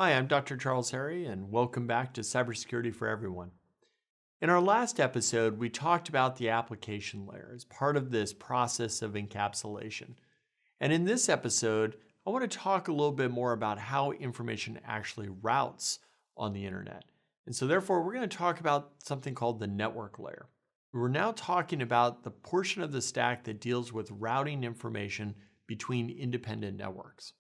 Hi, I'm Dr. Charles Harry, and welcome back to Cybersecurity for Everyone. In our last episode, we talked about the application layer as part of this process of encapsulation. And in this episode, I want to talk a little bit more about how information actually routes on the internet. And so therefore, we're going to talk about something called the network layer. We're now talking about the portion of the stack that deals with routing information between independent networks.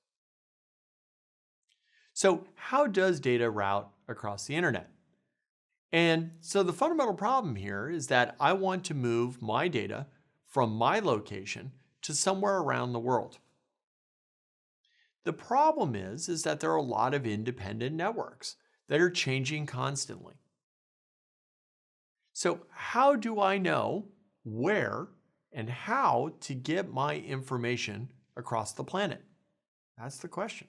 So how does data route across the internet? And so the fundamental problem here is that I want to move my data from my location to somewhere around the world. The problem is that there are a lot of independent networks that are changing constantly. So how do I know where and how to get my information across the planet? That's the question.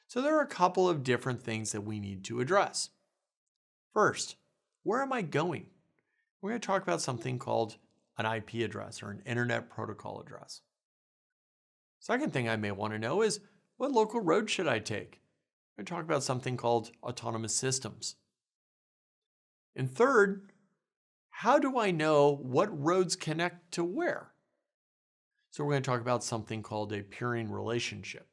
So there are a couple of different things that we need to address. First, where am I going? We're going to talk about something called an IP address or an Internet Protocol address. Second thing I may want to know is, what local road should I take? We're going to talk about something called autonomous systems. And third, how do I know what roads connect to where? So we're going to talk about something called a peering relationship.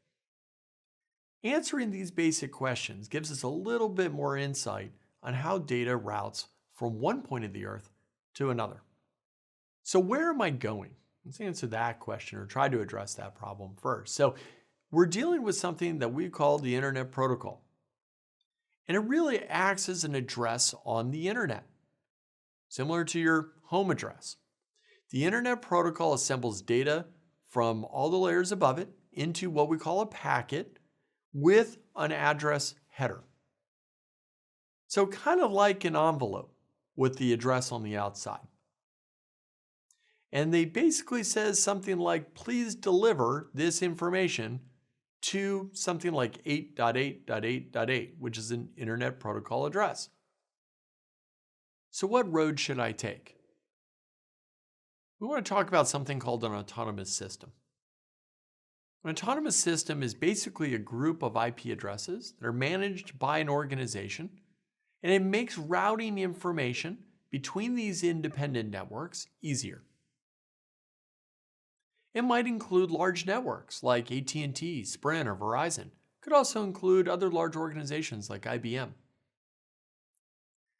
Answering these basic questions gives us a little bit more insight on how data routes from one point of the earth to another. So where am I going? Let's answer that question or try to address that problem first. So we're dealing with something that we call the Internet Protocol. And it really acts as an address on the internet, similar to your home address. The Internet Protocol assembles data from all the layers above it into what we call a packet with an address header. So kind of like an envelope with the address on the outside. And they basically says something like, please deliver this information to something like 8.8.8.8, which is an Internet Protocol address. So what road should I take? We want to talk about something called an autonomous system. An autonomous system is basically a group of IP addresses that are managed by an organization, and it makes routing information between these independent networks easier. It might include large networks like AT&T, Sprint, or Verizon. It could also include other large organizations like IBM.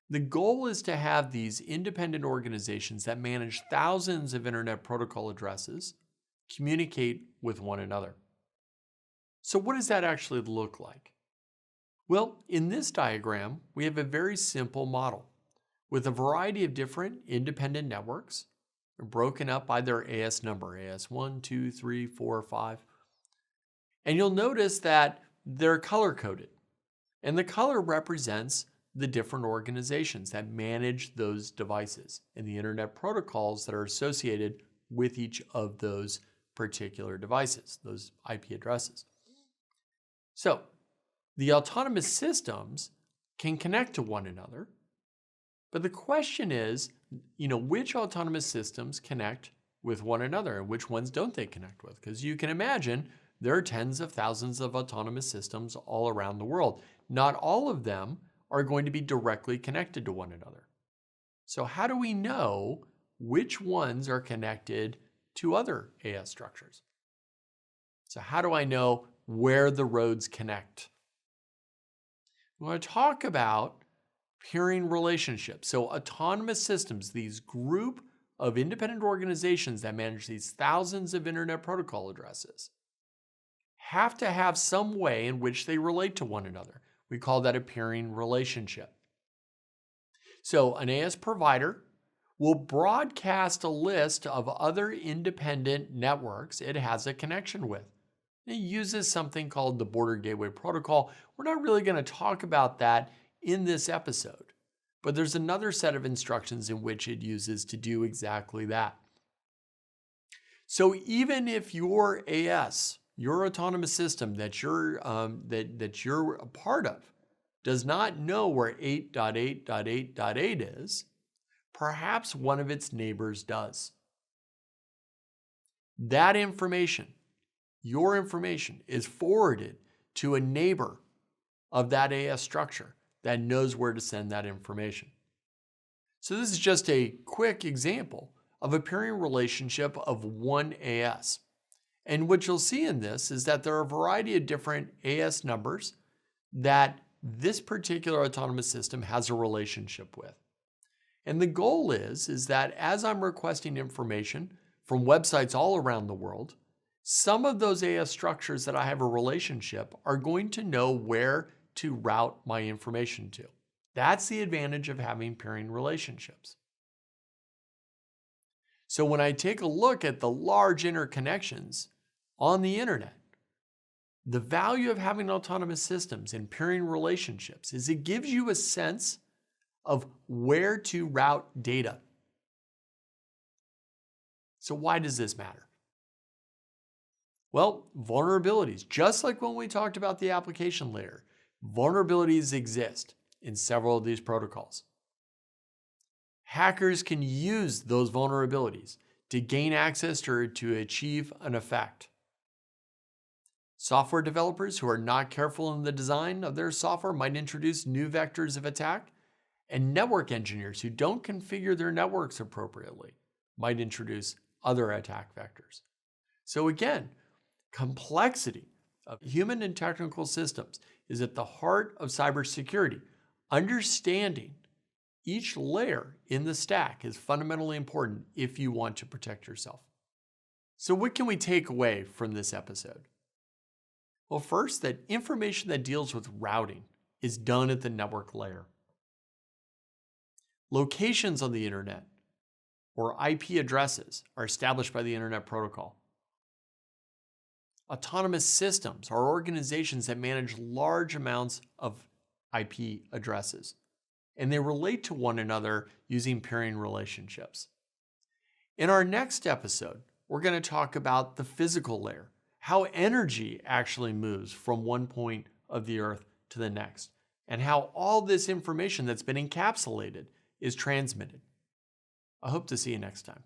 The goal is to have these independent organizations that manage thousands of Internet Protocol addresses communicate with one another. So what does that actually look like? Well, in this diagram, we have a very simple model with a variety of different independent networks broken up by their AS number, AS 1, 2, 3, 4, 5. And you'll notice that they're color-coded. And the color represents the different organizations that manage those devices and the Internet protocols that are associated with each of those particular devices, those IP addresses. So the autonomous systems can connect to one another, but the question is, which autonomous systems connect with one another and which ones don't they connect with? Because you can imagine there are tens of thousands of autonomous systems all around the world. Not all of them are going to be directly connected to one another. So how do we know which ones are connected to other AS structures? So how do I know where the roads connect? We want to talk about peering relationships. So autonomous systems, these group of independent organizations that manage these thousands of Internet Protocol addresses, have to have some way in which they relate to one another. We call that a peering relationship. So an AS provider will broadcast a list of other independent networks it has a connection with. It uses something called the Border Gateway Protocol. We're not really going to talk about that in this episode, but there's another set of instructions in which it uses to do exactly that. So even if your AS, your autonomous system that you're a part of, does not know where 8.8.8.8 is, perhaps one of its neighbors does. That information, your information, is forwarded to a neighbor of that AS structure that knows where to send that information. So this is just a quick example of a peering relationship of one AS. And what you'll see in this is that there are a variety of different AS numbers that this particular autonomous system has a relationship with. And the goal is that as I'm requesting information from websites all around the world, some of those AS structures that I have a relationship are going to know where to route my information to. That's the advantage of having peering relationships. So when I take a look at the large interconnections on the internet, the value of having autonomous systems and peering relationships is it gives you a sense of where to route data. So why does this matter? Well, vulnerabilities, just like when we talked about the application layer, vulnerabilities exist in several of these protocols. Hackers can use those vulnerabilities to gain access to achieve an effect. Software developers who are not careful in the design of their software might introduce new vectors of attack, and network engineers who don't configure their networks appropriately might introduce other attack vectors. So again, complexity of human and technical systems is at the heart of cybersecurity. Understanding each layer in the stack is fundamentally important if you want to protect yourself. So what can we take away from this episode? Well, first, that information that deals with routing is done at the network layer. Locations on the internet, or IP addresses, are established by the Internet Protocol. Autonomous systems are organizations that manage large amounts of IP addresses, and they relate to one another using peering relationships. In our next episode, we're going to talk about the physical layer, how energy actually moves from one point of the Earth to the next, and how all this information that's been encapsulated is transmitted. I hope to see you next time.